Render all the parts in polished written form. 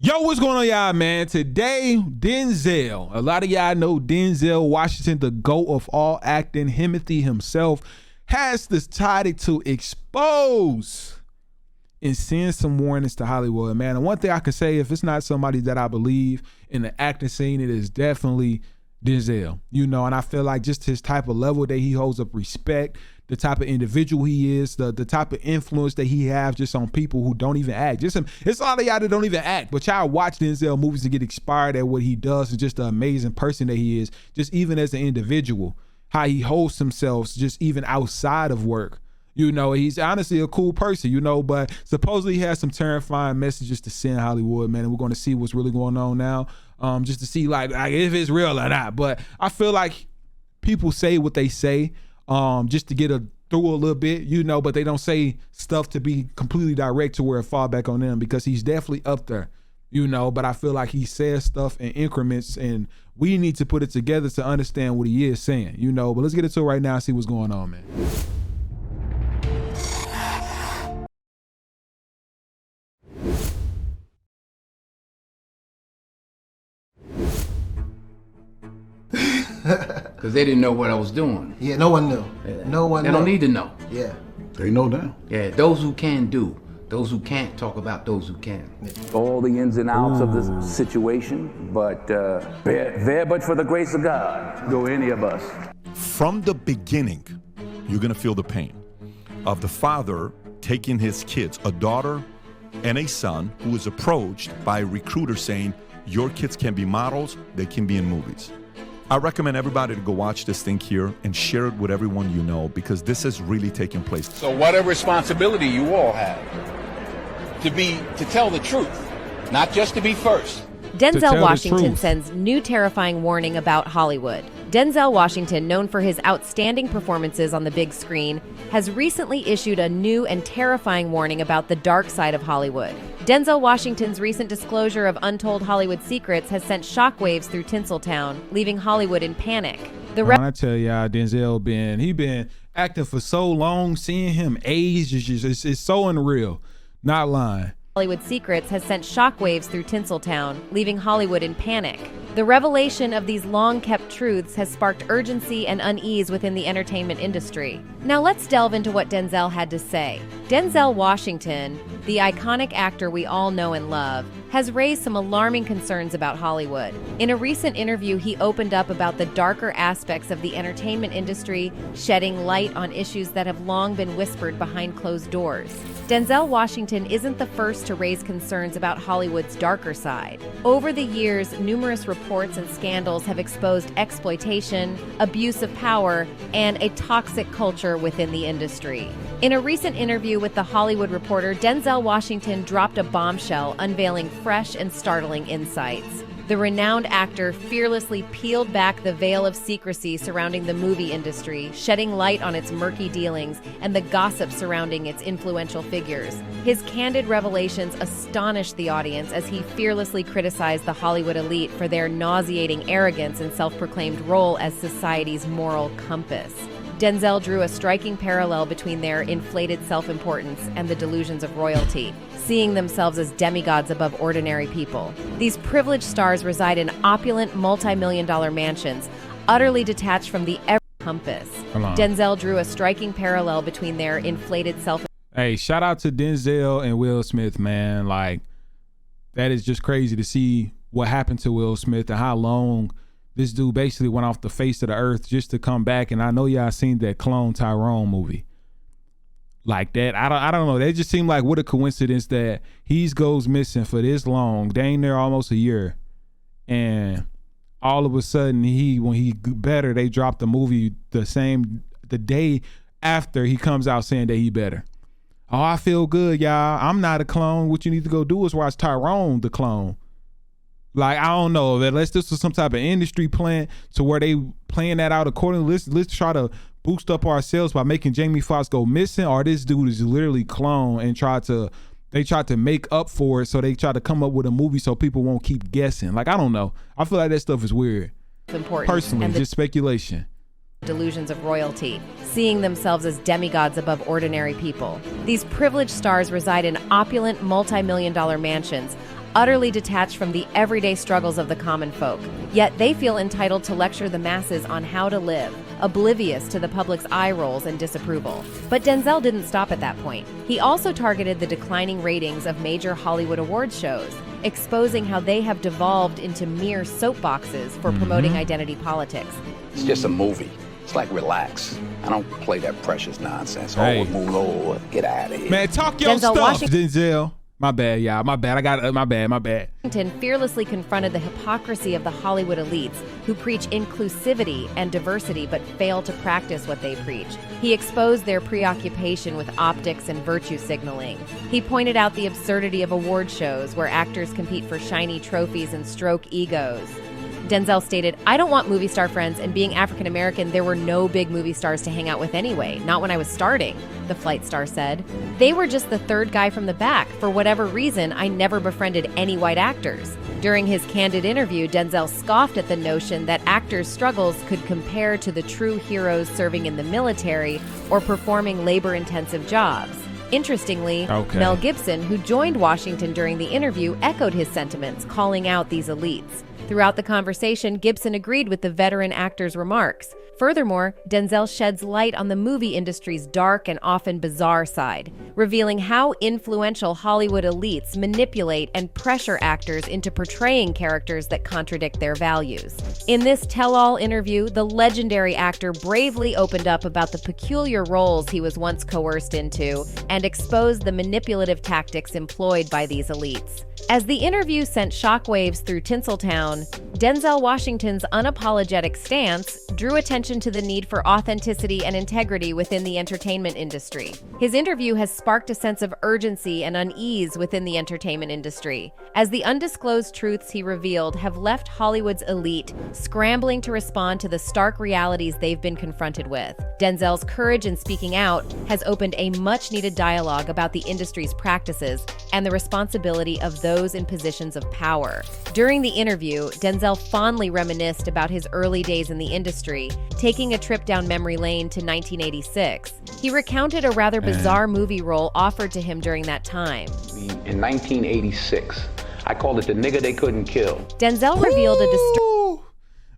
Yo, what's going on, y'all, man? Today, Denzel. A lot of y'all know Denzel Washington, the GOAT of all acting. Emotes himself has decided to expose and send some warnings to Hollywood, man. And one thing I can say, if it's not somebody that I believe in the acting scene, it is definitely Denzel. You know, and I feel like just his type of level that he holds up respect, the type of individual he is, the type of influence that he has just on people who don't even act. It's a lot of y'all that don't even act, but y'all watch Denzel movies to get inspired at what he does and just the amazing person that he is, just even as an individual, how he holds himself just even outside of work. You know, he's honestly a cool person, you know, but supposedly he has some terrifying messages to send Hollywood, man, and we're going to see what's really going on now, just to see like if it's real or not. But I feel like people say what they say, just to get through a little bit, you know, but they don't say stuff to be completely direct to where it fall back on them, because he's definitely up there, you know, but I feel like he says stuff in increments and we need to put it together to understand what he is saying, you know. But let's get into it right now and see what's going on, man. Because they didn't know what I was doing. Yeah, no one knew. Yeah. No one They knew. don't need to know. Yeah. They know now. Yeah, those who can do. Those who can't talk about those who can. All the ins and outs of the situation, but there but for the grace of God, go any of us. From the beginning, you're gonna feel the pain of the father taking his kids, a daughter and a son, who is approached by a recruiter saying, your kids can be models, they can be in movies. I recommend everybody to go watch this thing here and share it with everyone you know, because this is really taking place. So what a responsibility you all have to tell the truth, not just to be first. Denzel Washington sends new terrifying warning about Hollywood. Denzel Washington, known for his outstanding performances on the big screen, has recently issued a new and terrifying warning about the dark side of Hollywood. Denzel Washington's recent disclosure of untold Hollywood secrets has sent shockwaves through Tinseltown, leaving Hollywood in panic. I tell y'all, Denzel been acting for so long. Seeing him age it's so unreal. Not lying. Hollywood secrets has sent shockwaves through Tinseltown, leaving Hollywood in panic. The revelation of these long-kept truths has sparked urgency and unease within the entertainment industry. Now let's delve into what Denzel had to say. Denzel Washington, the iconic actor we all know and love, has raised some alarming concerns about Hollywood. In a recent interview, he opened up about the darker aspects of the entertainment industry, shedding light on issues that have long been whispered behind closed doors. Denzel Washington isn't the first to raise concerns about Hollywood's darker side. Over the years, numerous reports and scandals have exposed exploitation, abuse of power, and a toxic culture within the industry. In a recent interview with The Hollywood Reporter, Denzel Washington dropped a bombshell unveiling fresh and startling insights. The renowned actor fearlessly peeled back the veil of secrecy surrounding the movie industry, shedding light on its murky dealings and the gossip surrounding its influential figures. His candid revelations astonished the audience as he fearlessly criticized the Hollywood elite for their nauseating arrogance and self-proclaimed role as society's moral compass. Denzel drew a striking parallel between their inflated self-importance and the delusions of royalty, seeing themselves as demigods above ordinary people. These privileged stars reside in opulent, multi-million-dollar mansions, utterly detached from the every compass. Denzel drew a striking parallel between their inflated self. Hey, shout out to Denzel and Will Smith, man. Like, that is just crazy to see what happened to Will Smith and how long this dude basically went off the face of the earth just to come back. And I know y'all seen that Clone Tyrone movie. Like that, I don't know. That just seemed like what a coincidence that he goes missing for this long. Dang near almost a year. And all of a sudden, when he better, they dropped the movie the day after he comes out saying that he better. Oh, I feel good, y'all. I'm not a clone. What you need to go do is watch Tyrone the Clone. Like, I don't know, unless this was some type of industry plan to where they playing that out accordingly. Let's try to boost up our sales by making Jamie Foxx go missing, or this dude is literally clone and they tried to make up for it, so they try to come up with a movie so people won't keep guessing. Like, I don't know. I feel like that stuff is weird. Personally, just speculation. Delusions of royalty, seeing themselves as demigods above ordinary people. These privileged stars reside in opulent, multi-million-dollar mansions, utterly detached from the everyday struggles of the common folk. Yet they feel entitled to lecture the masses on how to live, oblivious to the public's eye rolls and disapproval. But Denzel didn't stop at that point. He also targeted the declining ratings of major Hollywood awards shows, exposing how they have devolved into mere soapboxes for promoting identity politics. It's just a movie. It's like, relax. I don't play that precious nonsense. Hey. Oh, move over, get out of here. Man, talk your Denzel stuff, Washington- Denzel. My bad, y'all. My bad. My bad. Washington fearlessly confronted the hypocrisy of the Hollywood elites who preach inclusivity and diversity but fail to practice what they preach. He exposed their preoccupation with optics and virtue signaling. He pointed out the absurdity of award shows where actors compete for shiny trophies and stroke egos. Denzel stated, "I don't want movie star friends, and being African American, there were no big movie stars to hang out with anyway, not when I was starting," the flight star said. "They were just the third guy from the back. For whatever reason, I never befriended any white actors." During his candid interview, Denzel scoffed at the notion that actors' struggles could compare to the true heroes serving in the military or performing labor-intensive jobs. Interestingly, Mel Gibson, who joined Washington during the interview, echoed his sentiments, calling out these elites. Throughout the conversation, Gibson agreed with the veteran actor's remarks. Furthermore, Denzel sheds light on the movie industry's dark and often bizarre side, revealing how influential Hollywood elites manipulate and pressure actors into portraying characters that contradict their values. In this tell-all interview, the legendary actor bravely opened up about the peculiar roles he was once coerced into and exposed the manipulative tactics employed by these elites. As the interview sent shockwaves through Tinseltown, Denzel Washington's unapologetic stance drew attention to the need for authenticity and integrity within the entertainment industry. His interview has sparked a sense of urgency and unease within the entertainment industry, as the undisclosed truths he revealed have left Hollywood's elite scrambling to respond to the stark realities they've been confronted with. Denzel's courage in speaking out has opened a much-needed dialogue about the industry's practices and the responsibility of those in positions of power. During the interview, Denzel fondly reminisced about his early days in the industry, taking a trip down memory lane to 1986. He recounted a rather bizarre movie role offered to him during that time. In 1986, I called it The Nigga They Couldn't Kill. Denzel revealed a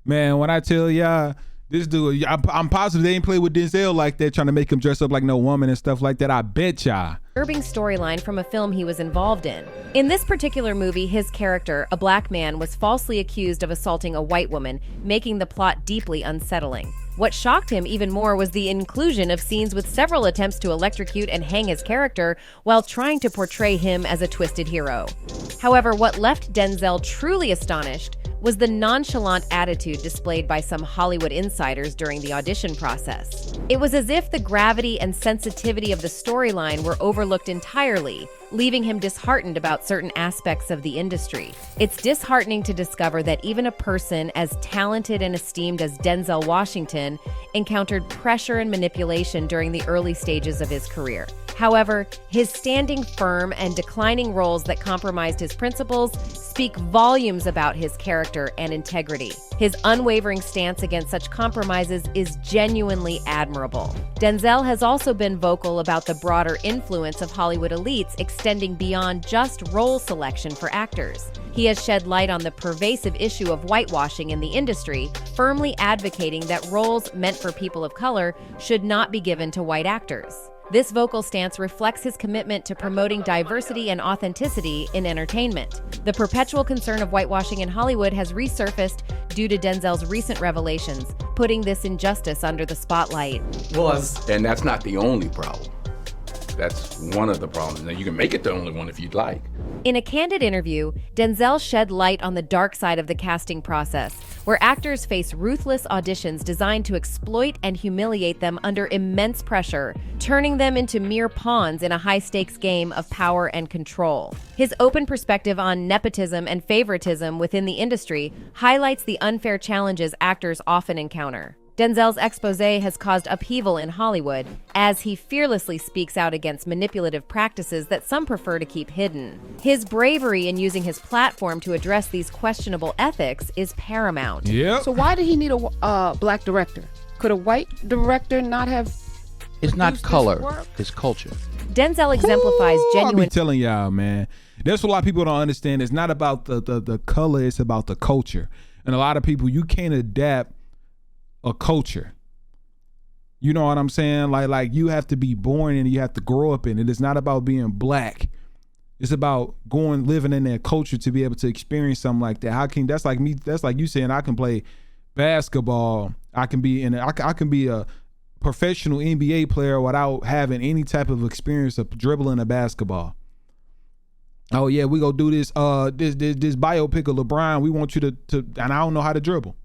Man, when I tell y'all, this dude, I'm positive they ain't play with Denzel like that, trying to make him dress up like no woman and stuff like that. I bet y'all. disturbing storyline from a film he was involved in. In this particular movie, his character, a black man, was falsely accused of assaulting a white woman, making the plot deeply unsettling. What shocked him even more was the inclusion of scenes with several attempts to electrocute and hang his character while trying to portray him as a twisted hero. However, what left Denzel truly astonished was the nonchalant attitude displayed by some Hollywood insiders during the audition process. It was as if the gravity and sensitivity of the storyline were overlooked entirely, leaving him disheartened about certain aspects of the industry. It's disheartening to discover that even a person as talented and esteemed as Denzel Washington encountered pressure and manipulation during the early stages of his career. However, his standing firm and declining roles that compromised his principles speak volumes about his character and integrity. His unwavering stance against such compromises is genuinely admirable. Denzel has also been vocal about the broader influence of Hollywood elites extending beyond just role selection for actors. He has shed light on the pervasive issue of whitewashing in the industry, firmly advocating that roles meant for people of color should not be given to white actors. This vocal stance reflects his commitment to promoting diversity and authenticity in entertainment. The perpetual concern of whitewashing in Hollywood has resurfaced due to Denzel's recent revelations, putting this injustice under the spotlight. And that's not the only problem. That's one of the problems. Now, you can make it the only one if you'd like. In a candid interview, Denzel shed light on the dark side of the casting process, where actors face ruthless auditions designed to exploit and humiliate them under immense pressure, turning them into mere pawns in a high-stakes game of power and control. His open perspective on nepotism and favoritism within the industry highlights the unfair challenges actors often encounter. Denzel's expose has caused upheaval in Hollywood, as he fearlessly speaks out against manipulative practices that some prefer to keep hidden. His bravery in using his platform to address these questionable ethics is paramount. Yep. So why did he need a black director? Could a white director not have? It's not produced this color, work? it's culture. Denzel exemplifies I genuine. be telling y'all, man. That's what a lot of people don't understand. It's not about the color. It's about the culture. And a lot of people, you can't adapt a culture. You know what I'm saying? Like you have to be born and you have to grow up in it. It's not about being black. It's about living in that culture to be able to experience something like that. That's like me. That's like you saying I can play basketball. I can be a professional NBA player without having any type of experience of dribbling a basketball. Oh yeah, we go do this this biopic of LeBron. We want you to and I don't know how to dribble.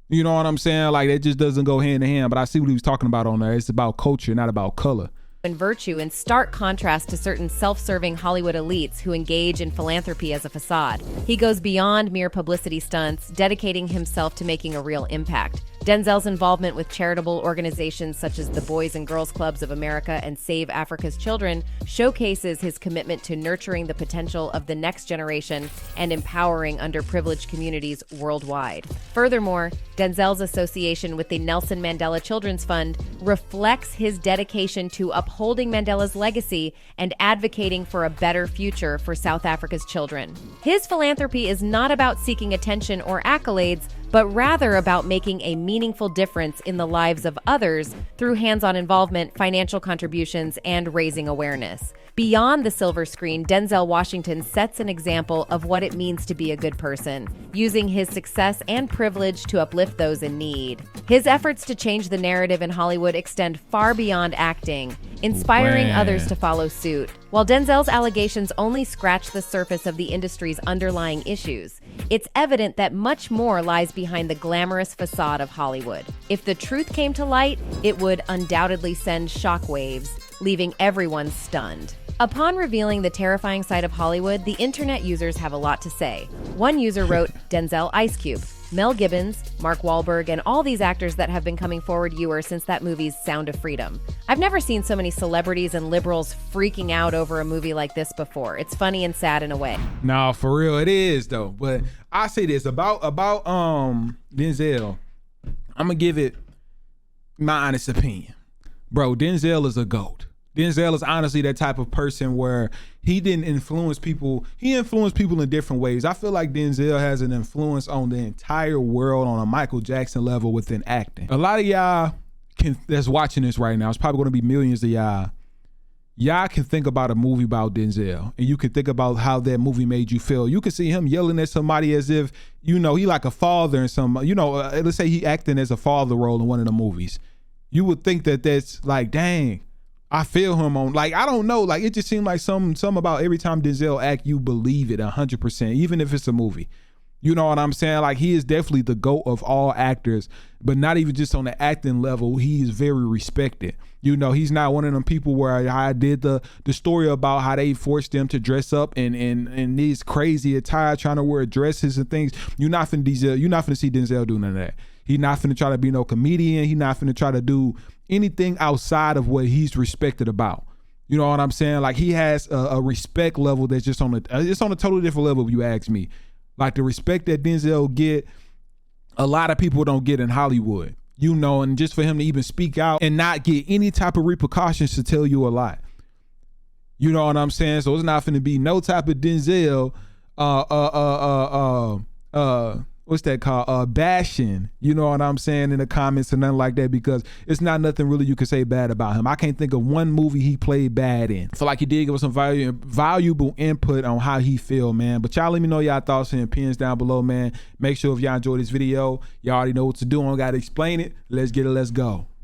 You know what I'm saying? Like, it just doesn't go hand in hand. But I see what he was talking about on there. It's about culture, not about color. And virtue, in stark contrast to certain self-serving Hollywood elites who engage in philanthropy as a facade. He goes beyond mere publicity stunts, dedicating himself to making a real impact. Denzel's involvement with charitable organizations such as the Boys and Girls Clubs of America and Save Africa's Children showcases his commitment to nurturing the potential of the next generation and empowering underprivileged communities worldwide. Furthermore, Denzel's association with the Nelson Mandela Children's Fund reflects his dedication to upholding Mandela's legacy and advocating for a better future for South Africa's children. His philanthropy is not about seeking attention or accolades, but rather about making a meaningful difference in the lives of others through hands-on involvement, financial contributions, and raising awareness. Beyond the silver screen, Denzel Washington sets an example of what it means to be a good person, using his success and privilege to uplift those in need. His efforts to change the narrative in Hollywood extend far beyond acting, inspiring others to follow suit. While Denzel's allegations only scratch the surface of the industry's underlying issues, it's evident that much more lies behind the glamorous facade of Hollywood. If the truth came to light, it would undoubtedly send shockwaves, leaving everyone stunned. Upon revealing the terrifying side of Hollywood, the internet users have a lot to say. One user wrote, Denzel Ice Cube, Mel Gibbons, Mark Wahlberg, and all these actors that have been coming forward since that movie's Sound of Freedom. I've never seen so many celebrities and liberals freaking out over a movie like this before. It's funny and sad in a way. No, for real, it is though. But I say this about Denzel. I'm gonna give it my honest opinion. Bro, Denzel is a GOAT. Denzel is honestly that type of person where he didn't influence people. He influenced people in different ways. I feel like Denzel has an influence on the entire world on a Michael Jackson level within acting. A lot of y'all that's watching this right now, it's probably going to be millions of y'all. Y'all can think about a movie about Denzel and you can think about how that movie made you feel. You can see him yelling at somebody as if, he like a father in some, let's say he acting as a father role in one of the movies. You would think that that's like, dang, I feel him on, like, I don't know, like, it just seemed like some about every time Denzel act, you believe it 100%, even if it's a movie. You know what I'm saying? Like, he is definitely the GOAT of all actors, but not even just on the acting level. He is very respected. He's not one of them people where I did the story about how they forced them to dress up in these crazy attire, trying to wear dresses and things. You're not finna see Denzel do none of that. He's not finna try to be no comedian. He's not finna try to do anything outside of what he's respected about. You know what I'm saying? Like, he has a respect level that's just it's on a totally different level if you ask me. Like, the respect that Denzel get, a lot of people don't get in Hollywood. And just for him to even speak out and not get any type of repercussions to tell you a lot. You know what I'm saying? So it's not finna be no type of Denzel what's that called? Bashing, you know what I'm saying, in the comments and nothing like that, because it's not nothing really you can say bad about him. I can't think of one movie he played bad in. I feel like he did give us some valuable input on how he feel, man. But y'all let me know y'all thoughts and opinions down below, man. Make sure if y'all enjoyed this video, y'all already know what to do. I don't gotta explain it. Let's get it, let's go.